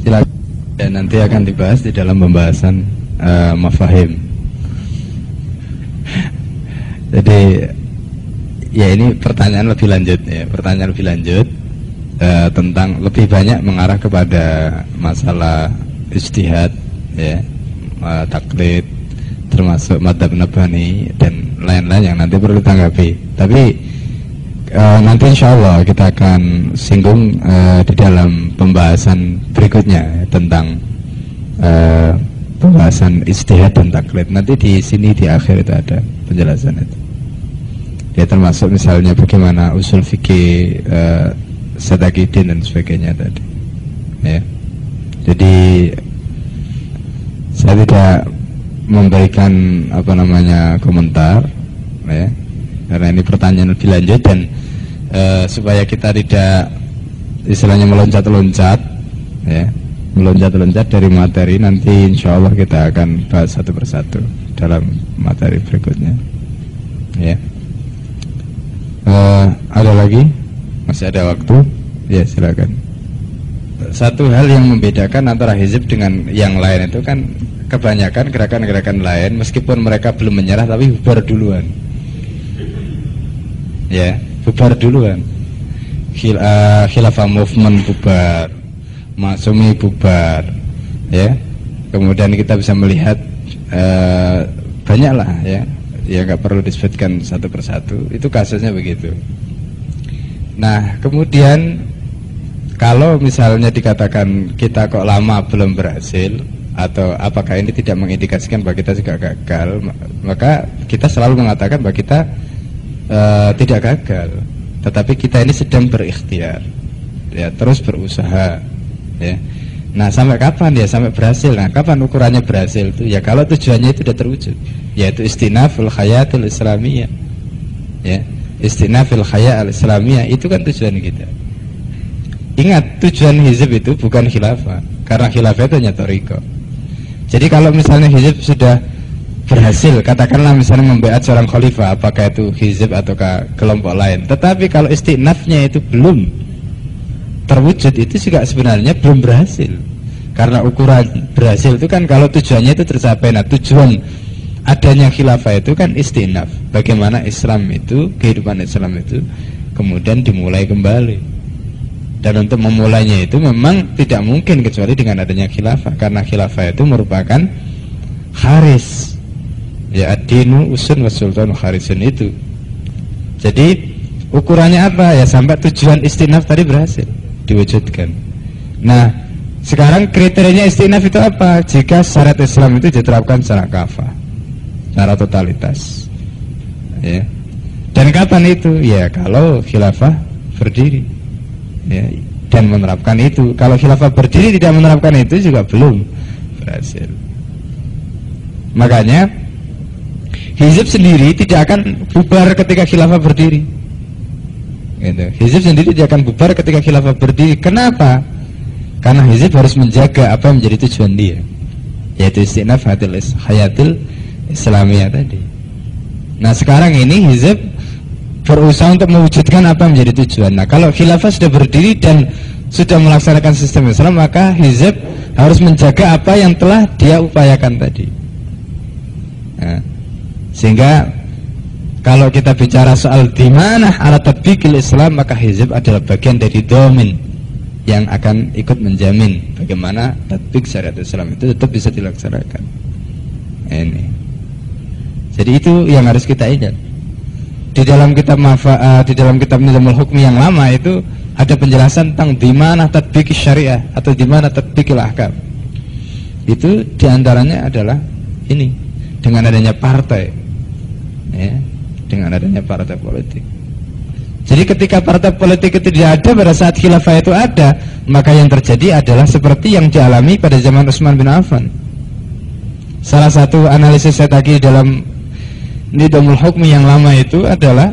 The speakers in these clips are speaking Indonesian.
Silakan. Dan nanti akan dibahas di dalam pembahasan mafahim. Jadi ya ini pertanyaan lebih lanjut ya, pertanyaan lebih lanjut tentang lebih banyak mengarah kepada masalah ijtihad ya, taklid, termasuk madzhab nabhani dan lain-lain yang nanti perlu ditanggapi. Tapi nanti insya Allah kita akan singgung di dalam pembahasan berikutnya tentang pembahasan ijtihad dan taklid. Nanti di sini di akhir itu ada penjelasan itu. Ya termasuk misalnya bagaimana usul fikih Sadaqidin dan sebagainya tadi. Ya. Jadi saya tidak memberikan komentar ya, karena ini pertanyaan lebih lanjut dan supaya kita tidak istilahnya meloncat-loncat ya, meloncat-loncat dari materi, nanti insya Allah kita akan bahas satu persatu dalam materi berikutnya ya. Ada lagi? Masih ada waktu? Ya silakan. Satu hal yang membedakan antara hizib dengan yang lain itu kan kebanyakan gerakan-gerakan lain meskipun mereka belum menyerah tapi bubar duluan. Ya, bubar duluan. Khilafah movement bubar, Maksumi bubar. Ya. Kemudian kita bisa melihat banyaklah ya. Ya nggak perlu disebutkan satu persatu. Itu kasusnya begitu. Nah, kemudian kalau misalnya dikatakan kita kok lama belum berhasil, atau apakah ini tidak mengindikasikan bahwa kita juga gagal, maka kita selalu mengatakan bahwa kita tidak gagal, tetapi kita ini sedang berikhtiar ya, terus berusaha ya. Nah sampai kapan ya sampai berhasil? Nah kapan ukurannya berhasil itu? Ya kalau tujuannya itu sudah terwujud, yaitu istinaful hayatul islamiyah ya, istinaful hayatul islamiyah, itu kan tujuan kita. Ingat, tujuan hizib itu bukan khilafah, karena khilafah itu hanya thariqah. Jadi kalau misalnya hizib sudah berhasil, katakanlah misalnya membaiat seorang khalifah, apakah itu hizib ataukah kelompok lain, tetapi kalau istinafnya itu belum terwujud, itu juga sebenarnya belum berhasil. Karena ukuran berhasil itu kan kalau tujuannya itu tercapai. Nah tujuan adanya khilafah itu kan istinaf, bagaimana Islam itu, kehidupan Islam itu kemudian dimulai kembali. Dan untuk memulainya itu memang tidak mungkin kecuali dengan adanya khilafah, karena khilafah itu merupakan kharis ya, ad-dinu usun wa sultanu kharisun itu. Jadi ukurannya apa? Ya sampai tujuan istinaf tadi berhasil diwujudkan. Nah sekarang kriterianya istinaf itu apa? Jika syariat Islam itu diterapkan secara kafah, secara totalitas ya. Dan kapan itu? Ya kalau khilafah berdiri ya, dan menerapkan itu. Kalau khilafah berdiri tidak menerapkan itu juga belum berhasil. Makanya hizib sendiri tidak akan bubar ketika khilafah berdiri gitu. Hizib sendiri tidak akan bubar ketika khilafah berdiri. Kenapa? Karena hizib harus menjaga apa yang menjadi tujuan dia, yaitu istinaf hayatil islamiyah tadi. Nah sekarang ini hizib berusaha untuk mewujudkan apa yang menjadi tujuan. Nah kalau khilafah sudah berdiri dan sudah melaksanakan sistem Islam, maka hizib harus menjaga apa yang telah dia upayakan tadi. Nah, sehingga kalau kita bicara soal dimana ala tatbiqil Islam, maka hizib adalah bagian dari domin yang akan ikut menjamin bagaimana tatbiq syariat Islam itu tetap bisa dilaksanakan. Ini. Jadi itu yang harus kita ingat. Di dalam kitab di dalam kitab Nizamul Hukmi yang lama itu ada penjelasan tentang di mana tatbiq syariah atau di mana tatbiqil ahkam. Itu diantaranya adalah ini, dengan adanya partai ya, dengan adanya partai politik. Jadi ketika partai politik itu tidak ada pada saat khilafah itu ada, maka yang terjadi adalah seperti yang dialami pada zaman Utsman bin Affan. Salah satu analisis saya tadi dalam Nizamul Hukmi yang lama itu adalah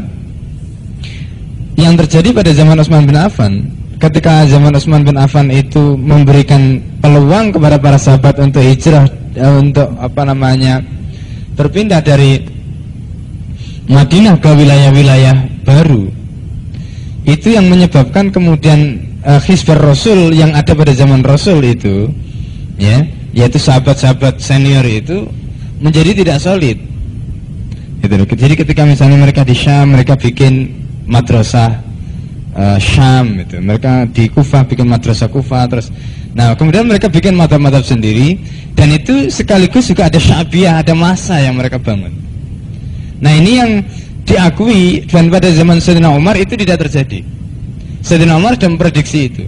yang terjadi pada zaman Utsman bin Affan. Ketika zaman Utsman bin Affan itu memberikan peluang kepada para sahabat untuk hijrah, untuk berpindah dari Madinah ke wilayah-wilayah baru, itu yang menyebabkan kemudian Hizbur Rasul yang ada pada zaman Rasul itu, ya, yaitu sahabat-sahabat senior itu menjadi tidak solid. Gitu. Jadi ketika misalnya mereka di Syam, mereka bikin madrasah Syam, gitu. Mereka di Kufah bikin madrasah Kufah, terus, nah kemudian mereka bikin madhab-madhab sendiri, dan itu sekaligus juga ada sya'biyah, ada masa yang mereka bangun. Nah ini yang diakui, dan pada zaman Sayyidina Umar itu tidak terjadi. Sayyidina Umar sudah memprediksi itu,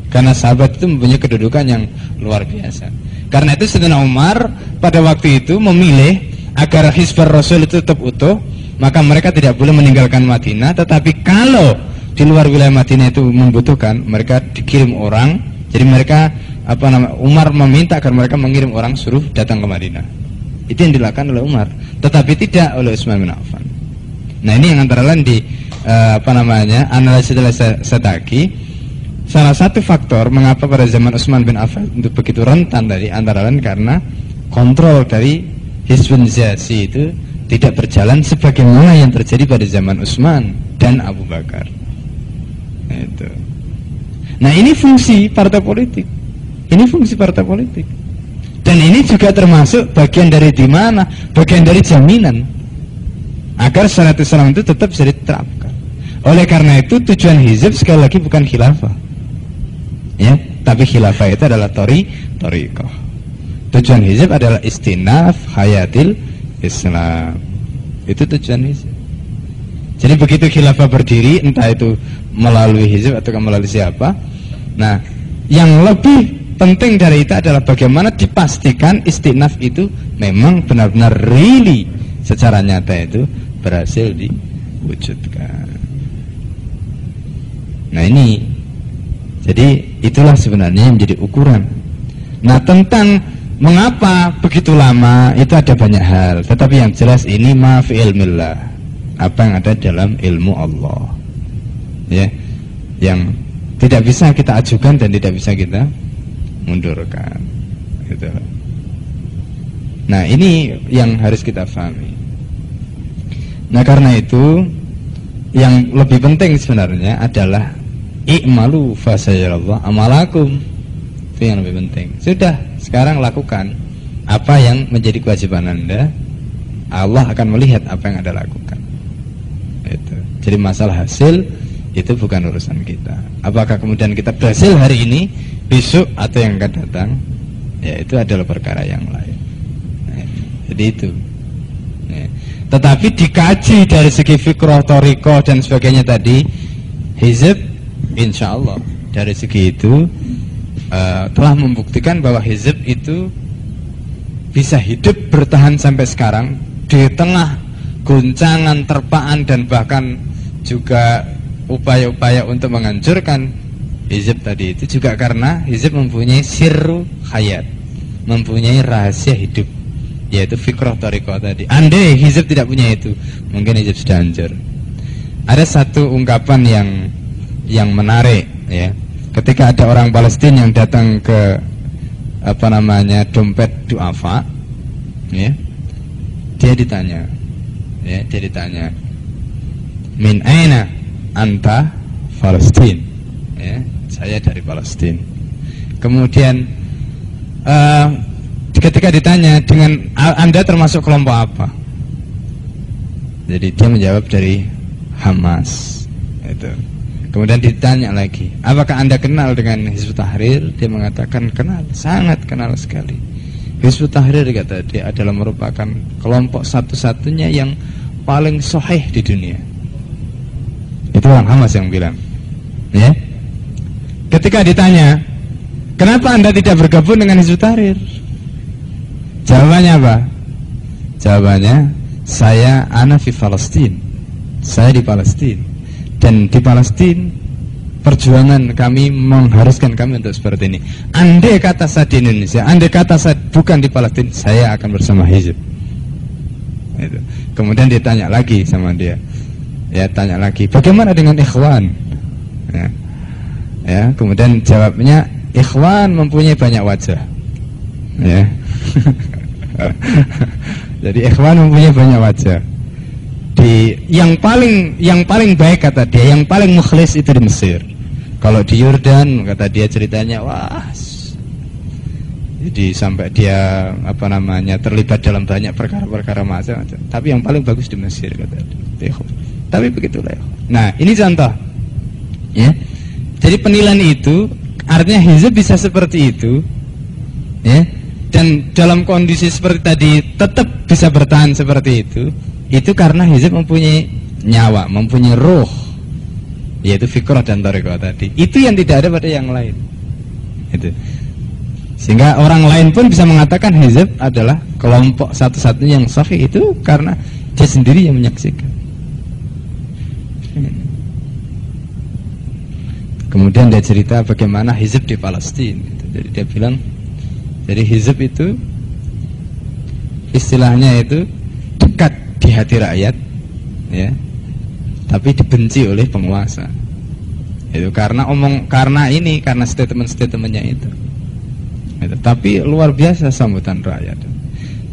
karena sahabat itu mempunyai kedudukan yang luar biasa. Karena itu Sayyidina Umar pada waktu itu memilih agar Hizbur Rasul itu tetap utuh, maka mereka tidak boleh meninggalkan Madinah. Tetapi kalau di luar wilayah Madinah itu membutuhkan, mereka dikirim orang. Jadi mereka Umar meminta agar mereka mengirim orang, suruh datang ke Madinah. Itu yang dilakukan oleh Umar, tetapi tidak oleh Utsman bin Affan. Nah ini yang antara lain di analisis Setaki, salah satu faktor mengapa pada zaman Utsman bin Affan untuk begitu rentan tadi, antara lain karena kontrol dari Hizbun Ziyasi itu tidak berjalan sebagaimana yang terjadi pada zaman Utsman dan Abu Bakar. Nah ini fungsi partai politik. Ini fungsi partai politik. Dan ini juga termasuk bagian dari di mana? Bagian dari jaminan agar syariat Islam itu tetap bisa diterapkan. Oleh karena itu tujuan hizb sekali lagi bukan khilafah, ya, tapi khilafah itu adalah thariqah. Tujuan hizb adalah istinaf hayatil Islam. Itu tujuan hizb. Jadi begitu khilafah berdiri, entah itu melalui hizb atau melalui siapa, nah yang lebih penting dari itu adalah bagaimana dipastikan istinaf itu memang benar-benar really secara nyata itu berhasil diwujudkan. Nah ini, jadi itulah sebenarnya yang menjadi ukuran. Nah tentang mengapa begitu lama itu ada banyak hal, tetapi yang jelas ini ma fi ilmillah, apa yang ada dalam ilmu Allah, ya, yang tidak bisa kita ajukan dan tidak bisa kita mundurkan, gitu. Nah ini yang harus kita pahami. Nah karena itu yang lebih penting sebenarnya adalah i'malu fasayarallah amalakum. Itu yang lebih penting. Sudah, sekarang lakukan apa yang menjadi kewajiban Anda. Allah akan melihat apa yang Anda lakukan. Itu. Jadi masalah hasil itu bukan urusan kita. Apakah kemudian kita berhasil hari ini, besok atau yang akan datang, ya itu adalah perkara yang lain. Nah, jadi itu. Nah, tetapi dikaji dari segi fikrah, thariqah dan sebagainya tadi, hizb insya Allah dari segi itu telah membuktikan bahwa hizb itu bisa hidup bertahan sampai sekarang di tengah guncangan, terpaan dan bahkan juga upaya-upaya untuk menghancurkan hizb tadi itu juga karena hizb mempunyai sirru hayat, mempunyai rahasia hidup, yaitu fikrah thariqah tadi. Andai hizb tidak punya itu, mungkin hizb sudah hancur. Ada satu ungkapan yang menarik, ya. Ketika ada orang Palestina yang datang ke dompet duafa, ya, dia ditanya, min aina anta Palestin, ya, saya dari Palestina. Kemudian ketika ditanya dengan Anda termasuk kelompok apa, jadi dia menjawab dari Hamas. Itu. Kemudian ditanya lagi, apakah Anda kenal dengan Hizbut Tahrir? Dia mengatakan kenal, sangat kenal sekali. Hizbut Tahrir, kata dia, adalah merupakan kelompok satu-satunya yang paling sahih di dunia. Itu orang Hamas yang bilang, ya. Ketika ditanya, kenapa Anda tidak bergabung dengan Hizbut Tahrir? Jawabannya apa? Jawabannya, saya ana fi Palestin. Saya di Palestina. Dan di Palestina perjuangan kami mengharuskan kami untuk seperti ini. Andai kata saya di Indonesia, andai kata saya bukan di Palestina, saya akan bersama hizb. Itu. Kemudian ditanya lagi sama dia, ya, tanya lagi, bagaimana dengan ikhwan? Ya, kemudian jawabnya, ikhwan mempunyai banyak wajah, ya. Jadi ikhwan mempunyai banyak wajah. Yang paling baik, kata dia, yang paling mukhlis itu di Mesir. Kalau di Yordan kata dia ceritanya, wah, jadi sampai dia terlibat dalam banyak perkara-perkara macam-macam. Tapi yang paling bagus di Mesir kata dia. Tapi begitulah ya. Nah, ini contoh. Ya. Jadi penilaian itu artinya hizb bisa seperti itu. Ya. Dan dalam kondisi seperti tadi tetap bisa bertahan seperti itu karena hizb mempunyai nyawa, mempunyai ruh, yaitu fikrah dan thariqah tadi. Itu yang tidak ada pada yang lain. Itu. Sehingga orang lain pun bisa mengatakan hizb adalah kelompok satu-satunya yang sahih itu karena dia sendiri yang menyaksikan. Kemudian dia cerita bagaimana hizb di Palestina. Jadi dia bilang, jadi hizb itu istilahnya itu dekat di hati rakyat, ya, tapi dibenci oleh penguasa. Itu karena karena statement-statementnya itu. Tapi luar biasa sambutan rakyat.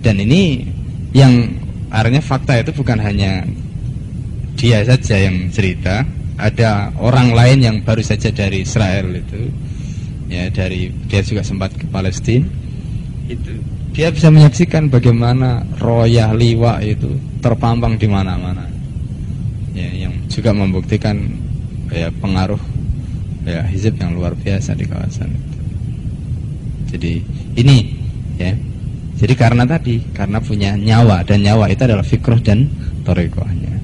Dan ini yang artinya fakta itu bukan hanya dia saja yang cerita, ada orang lain yang baru saja dari Israel itu, ya, dia juga sempat ke Palestina. Itu dia bisa menyaksikan bagaimana royah liwa itu terpampang di mana-mana, ya, yang juga membuktikan ya pengaruh ya hizb yang luar biasa di kawasan itu. Jadi ini ya, jadi karena punya nyawa, dan nyawa itu adalah fikrah dan thariqahnya.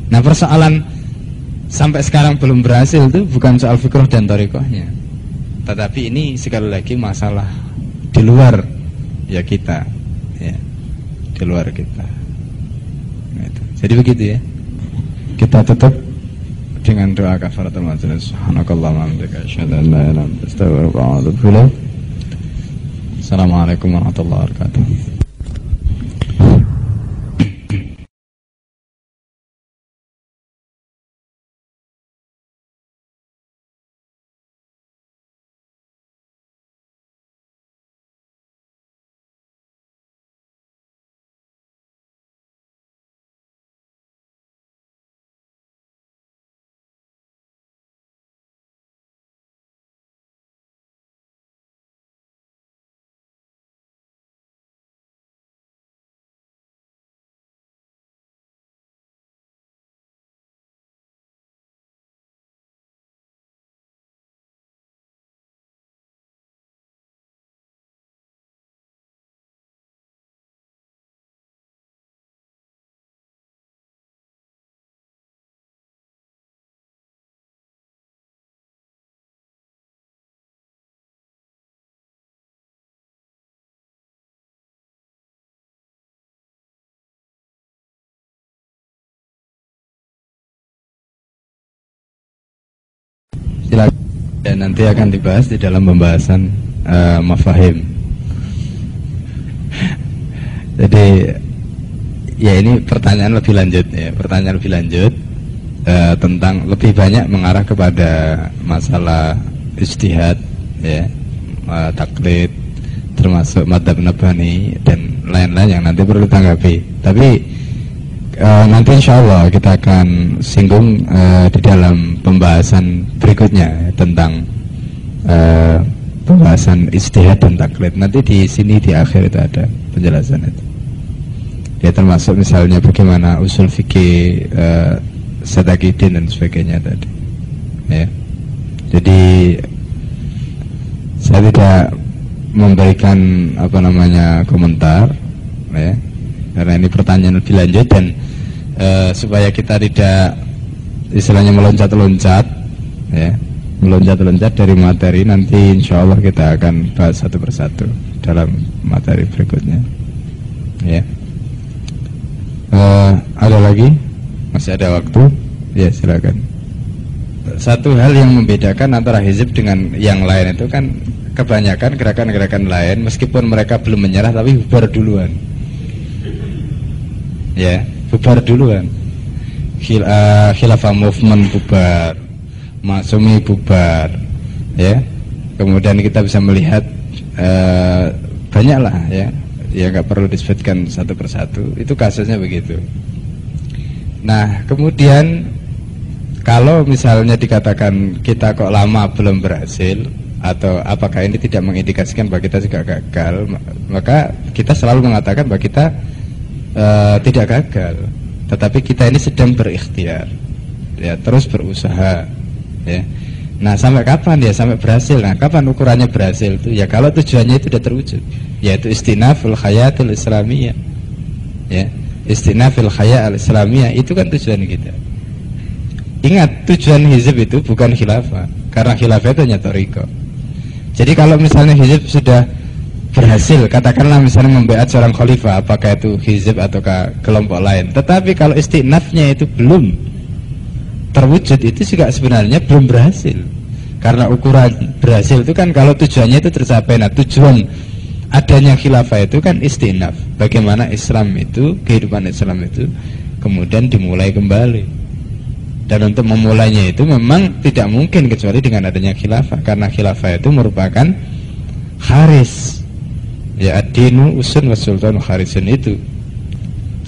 Nah, persoalan sampai sekarang belum berhasil itu bukan soal fikrah dan thariqahnya, tetapi ini sekali lagi masalah di luar ya kita, ya, di luar kita. Nah, itu. Jadi begitu ya. Kita tutup dengan doa kafaratul majlis. Subhanakallahumma wa bihamdika asyhadu an la ilaha illa anta astaghfiruka wa atubu ilaik. Assalamualaikum warahmatullahi wabarakatuh. Silakan. Dan nanti akan dibahas di dalam pembahasan mafahim. Jadi ya ini pertanyaan lebih lanjut ya, tentang lebih banyak mengarah kepada masalah ijtihad ya, taklid, termasuk madzhab Nabhani dan lain-lain yang nanti perlu ditanggapi. Tapi nanti insya Allah kita akan singgung di dalam pembahasan berikutnya tentang pembahasan ijtihad dan taklid. Nanti di sini di akhir itu ada penjelasan itu. Ya, termasuk misalnya bagaimana usul fikih Sadaqidin dan sebagainya tadi. Ya. Jadi saya tidak memberikan komentar, ya, karena ini pertanyaan lebih lanjut dan supaya kita tidak istilahnya meloncat-loncat, ya, meloncat-loncat dari materi, nanti insya Allah kita akan bahas satu persatu dalam materi berikutnya. Ya, ada lagi? Masih ada waktu? Ya, silakan. Satu hal yang membedakan antara hizb dengan yang lain itu kan kebanyakan gerakan-gerakan lain meskipun mereka belum menyerah tapi bubar duluan. Ya, bubar duluan. Khilafah movement bubar, Maksumi bubar, ya. Kemudian kita bisa melihat banyaklah ya, nggak perlu disebutkan satu persatu. Itu kasusnya begitu. Nah, kemudian kalau misalnya dikatakan kita kok lama belum berhasil, atau apakah ini tidak mengindikasikan bahwa kita juga gagal, maka kita selalu mengatakan bahwa kita tidak gagal, tetapi kita ini sedang berikhtiar, ya, terus berusaha, ya. Nah, sampai kapan ya sampai berhasil? Nah, kapan ukurannya berhasil itu? Ya kalau tujuannya itu sudah terwujud, yaitu istinaful hayatul islamiyah, ya, istinaful hayat al-islamiyah, itu kan tujuan kita. Ingat, tujuan hizib itu bukan khilafah, karena khilafah itu hanya thariqah. Jadi kalau misalnya hizib sudah berhasil, katakanlah misalnya membaiat seorang khalifah, apakah itu hizib ataukah kelompok lain, tetapi kalau istinafnya itu belum terwujud, itu juga sebenarnya belum berhasil. Karena ukuran berhasil itu kan kalau tujuannya itu tercapai. Nah, tujuan adanya khilafah itu kan istinaf, bagaimana Islam itu, kehidupan Islam itu kemudian dimulai kembali. Dan untuk memulainya itu memang tidak mungkin kecuali dengan adanya khilafah, karena khilafah itu merupakan kharis, ya, ad-dinu usun wa sultanu kharisun itu.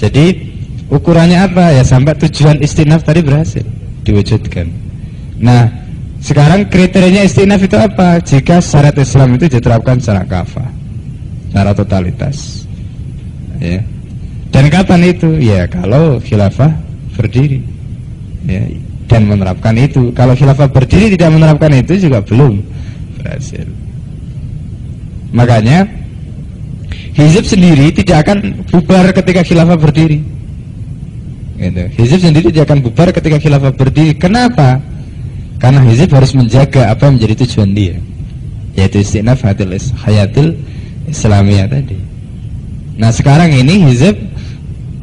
Jadi ukurannya apa? Ya sampai tujuan istinaf tadi berhasil diwujudkan. Nah, sekarang kriterianya istinaf itu apa? Jika syariat Islam itu diterapkan secara kafah, secara totalitas, ya. Dan kapan itu? Ya kalau khilafah berdiri, ya, dan menerapkan itu. Kalau khilafah berdiri tidak menerapkan itu juga belum berhasil. Makanya hizib sendiri tidak akan bubar ketika khilafah berdiri, gitu. Hizib sendiri tidak akan bubar ketika khilafah berdiri. Kenapa? Karena hizib harus menjaga apa yang menjadi tujuan dia, yaitu istinaf hayatil islamiyah tadi. Nah, sekarang ini hizib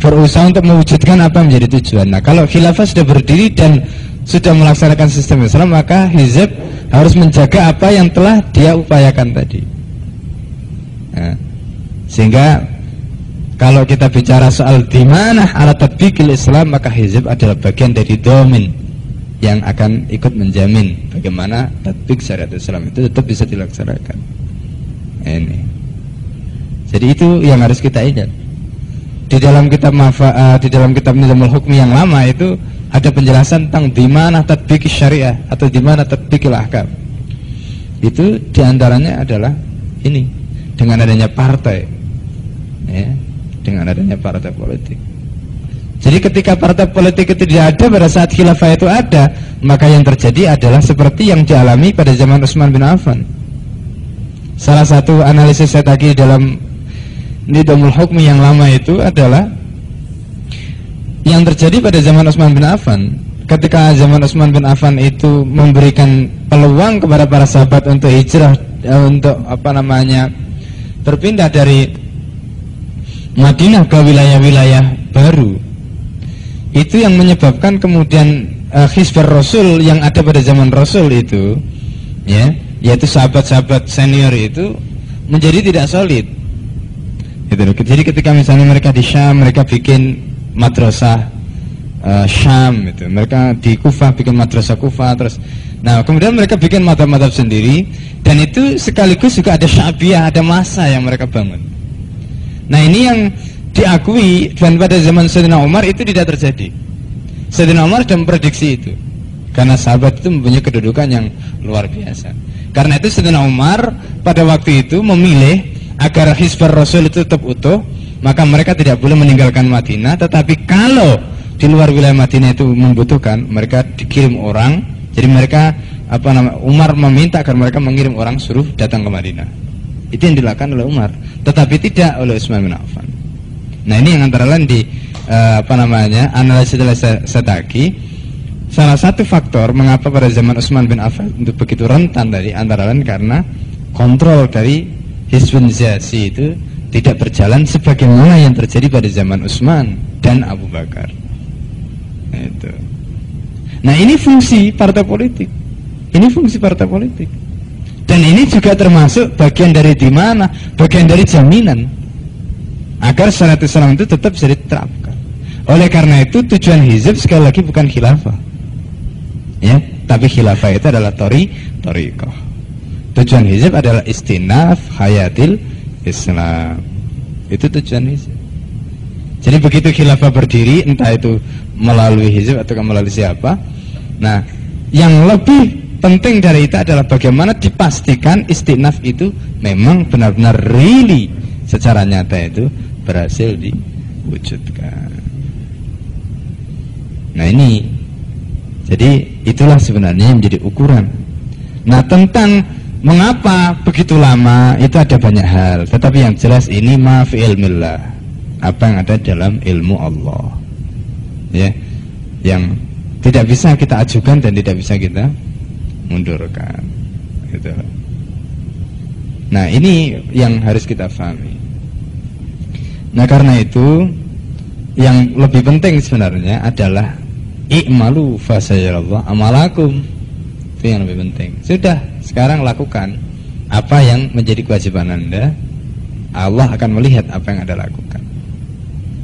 berusaha untuk mewujudkan apa yang menjadi tujuan. Nah, kalau khilafah sudah berdiri dan sudah melaksanakan sistem Islam, maka hizib harus menjaga apa yang telah dia upayakan tadi. Nah, sehingga kalau kita bicara soal di mana alat tatbiqil Islam, maka hizib adalah bagian dari domin yang akan ikut menjamin bagaimana tatbiq syariat Islam itu tetap bisa dilaksanakan. Ini. Jadi itu yang harus kita ingat. Di dalam kitab di dalam kitab Nizamul Hukmi yang lama itu ada penjelasan tentang di mana tatbiq syariah atau di mana tatbiqil ahkam. Itu diantaranya adalah ini, dengan adanya partai, ya, dengan adanya partai politik. Jadi ketika partai politik itu tidak ada pada saat khilafah itu ada, maka yang terjadi adalah seperti yang dialami pada zaman Utsman bin Affan. Salah satu analisis saya tadi dalam Nizamul Hukmi yang lama itu adalah yang terjadi pada zaman Utsman bin Affan. Ketika zaman Utsman bin Affan itu memberikan peluang kepada para sahabat untuk hijrah, untuk berpindah dari Madinah ke wilayah-wilayah baru, itu yang menyebabkan kemudian Hizbur Rasul yang ada pada zaman Rasul itu, ya, yaitu sahabat-sahabat senior itu menjadi tidak solid. Jadi ketika misalnya mereka di Syam, mereka bikin madrasah Syam, itu. Mereka di Kufah bikin madrasah Kufah, terus, nah kemudian mereka bikin madhab-madhab sendiri, dan itu sekaligus juga ada sya'biyah, ada masa yang mereka bangun. Nah ini yang diakui, dan pada zaman Sayyidina Umar itu tidak terjadi. Sayyidina Umar sudah memprediksi itu, karena sahabat itu mempunyai kedudukan yang luar biasa. Karena itu Sayyidina Umar pada waktu itu memilih agar Hizbur Rasul itu tetap utuh, maka mereka tidak boleh meninggalkan Madinah. Tetapi kalau di luar wilayah Madinah itu membutuhkan, mereka dikirim orang. Jadi mereka Umar meminta agar mereka mengirim orang suruh datang ke Madinah. Itu yang dilakukan oleh Umar, tetapi tidak oleh Utsman bin Affan. Nah ini yang antara lain di analisis setaki. Salah satu faktor mengapa pada zaman Utsman bin Affan itu begitu rentan tadi, antara lain karena kontrol dari Hizbun Ziyasi itu tidak berjalan sebagaimana yang terjadi pada zaman Utsman dan Abu Bakar. Itu. Nah ini fungsi partai politik. Ini fungsi partai politik. Dan ini juga termasuk bagian dari di mana? Bagian dari jaminan agar syariat Islam itu tetap bisa diterapkan. Oleh karena itu tujuan hizib sekali lagi bukan khilafah, ya, tapi khilafah itu adalah thariqah. Tujuan hizib adalah istinaf hayatil Islam. Itu tujuan hizib. Jadi begitu khilafah berdiri, entah itu melalui hizib atau melalui siapa, Nah, yang lebih penting dari itu adalah bagaimana dipastikan istinaf itu memang benar-benar really secara nyata itu berhasil diwujudkan. Nah ini, jadi itulah sebenarnya yang menjadi ukuran. Nah tentang mengapa begitu lama itu ada banyak hal, tetapi yang jelas ini ma fi ilmillah, apa yang ada dalam ilmu Allah, ya, yang tidak bisa kita ajukan dan tidak bisa kita mundurkan, gitu. Nah ini yang harus kita pahami. Nah karena itu yang lebih penting sebenarnya adalah i'malu fasayarallah amalakum. Itu yang lebih penting. Sudah, sekarang lakukan apa yang menjadi kewajiban Anda. Allah akan melihat apa yang Anda lakukan.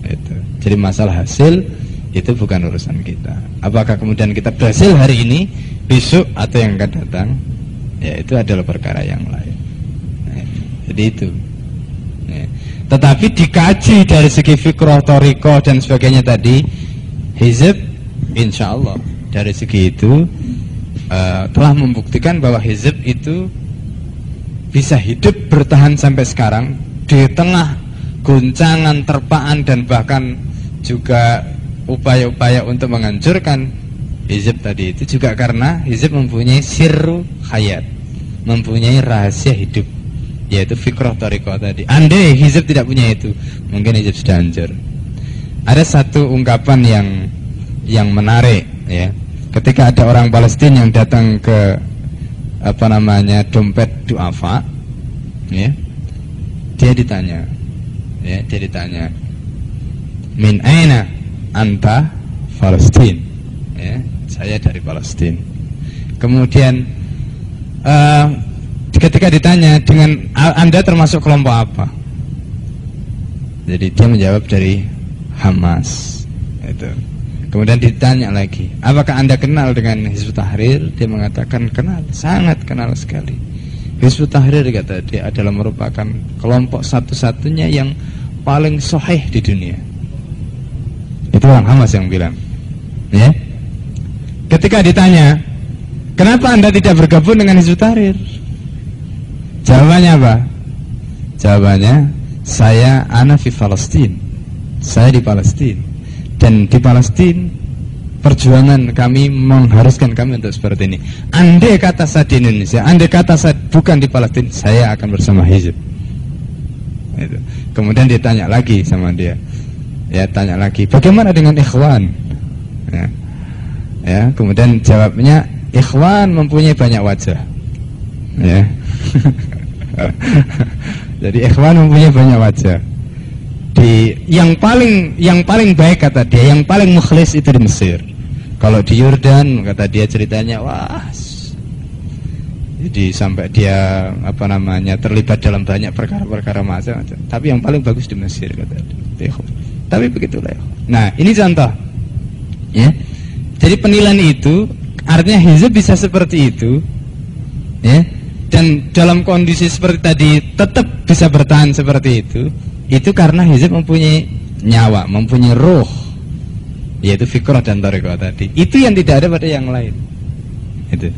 Itu. Jadi masalah hasil itu bukan urusan kita. Apakah kemudian kita berhasil hari ini, besok atau yang akan datang, ya itu adalah perkara yang lain. Nah, jadi itu. Ya. Tetapi dikaji dari segi fikrah, thariqah dan sebagainya tadi, hizb insya Allah dari segi itu telah membuktikan bahwa hizb itu bisa hidup bertahan sampai sekarang di tengah guncangan, terpaan dan bahkan juga upaya-upaya untuk menghancurkan hizb tadi itu juga karena hizb mempunyai sirru hayat, mempunyai rahasia hidup, yaitu fikrah thariqah tadi. Andai hizb tidak punya itu, mungkin hizb sudah hancur. Ada satu ungkapan yang menarik, ya, ketika ada orang Palestina yang datang ke dompet duafa, ya, dia ditanya, min aina anta Palestin, ya, saya dari Palestina. Kemudian ketika ditanya dengan Anda termasuk kelompok apa, jadi dia menjawab dari Hamas, itu. Kemudian ditanya lagi, apakah Anda kenal dengan Hizbut Tahrir? Dia mengatakan kenal, sangat kenal sekali. Hizbut Tahrir, kata dia, adalah merupakan kelompok satu-satunya yang paling sahih di dunia. Itu orang Hamas yang bilang, ya. Ketika ditanya, kenapa Anda tidak bergabung dengan Hizbut Tahrir? Jawabannya apa? Jawabannya, saya ana fi Palestin. Saya di Palestina. Dan di Palestina perjuangan kami mengharuskan kami untuk seperti ini. Andai kata saya di Indonesia, andai kata saya bukan di Palestina, saya akan bersama Hizb. Itu. Kemudian dia tanya lagi sama dia, ya, tanya lagi, bagaimana dengan ikhwan? Ya, kemudian jawabnya, ikhwan mempunyai banyak wajah, ya. Jadi ikhwan mempunyai banyak wajah. Yang paling baik, kata dia, yang paling mukhlis itu di Mesir. Kalau di Yordan, kata dia, ceritanya wah, jadi sampai dia terlibat dalam banyak perkara-perkara macam-macam. Tapi yang paling bagus di Mesir, kata dia. Tapi begitulah. Nah ini contoh, ya. Jadi penilaian itu artinya hizb bisa seperti itu, ya. Dan dalam kondisi seperti tadi tetap bisa bertahan seperti itu karena hizb mempunyai nyawa, mempunyai ruh, yaitu fikrah dan thariqah tadi. Itu yang tidak ada pada yang lain. Itu.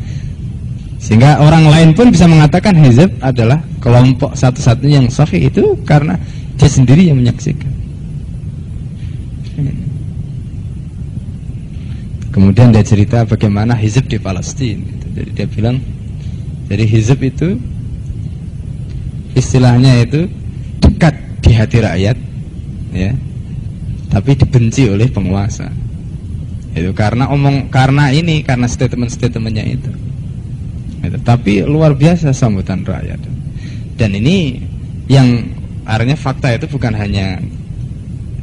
Sehingga orang lain pun bisa mengatakan hizb adalah kelompok satu-satunya yang sahih, itu karena dia sendiri yang menyaksikan. Kemudian dia cerita bagaimana hizb di Palestina. Jadi dia bilang, jadi hizb itu istilahnya itu dekat di hati rakyat, ya, tapi dibenci oleh penguasa. Itu karena statement-statementnya itu. Tapi luar biasa sambutan rakyat. Dan ini yang artinya fakta itu bukan hanya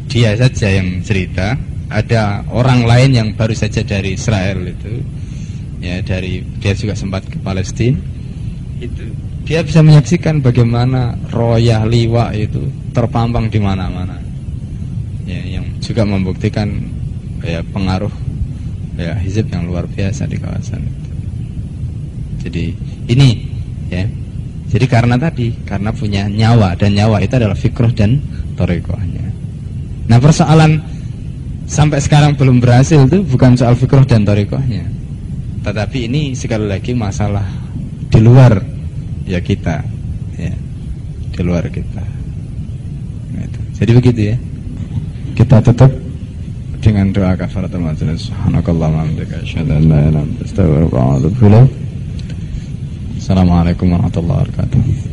dia saja yang cerita, ada orang lain yang baru saja dari Israel itu, ya, dia juga sempat ke Palestina. Itu dia bisa menyaksikan bagaimana royah liwa itu terpampang di mana-mana, ya, yang juga membuktikan, ya, pengaruh, ya, hizb yang luar biasa di kawasan itu. Jadi ini, ya, jadi karena punya nyawa, dan nyawa itu adalah fikrah dan thariqahnya. Nah persoalan sampai sekarang belum berhasil itu bukan soal fikrah dan thariqahnya, Tetapi ini sekali lagi masalah di luar ya kita, ya, di luar kita. Gitu. Jadi begitu ya. Kita tutup dengan doa kafaratul majelis. Subhanakallahumma wa bihamdika asyhadu an la ilaha illa anta astaghfiruka wa atubu ilaik. Assalamualaikum warahmatullahi wabarakatuh.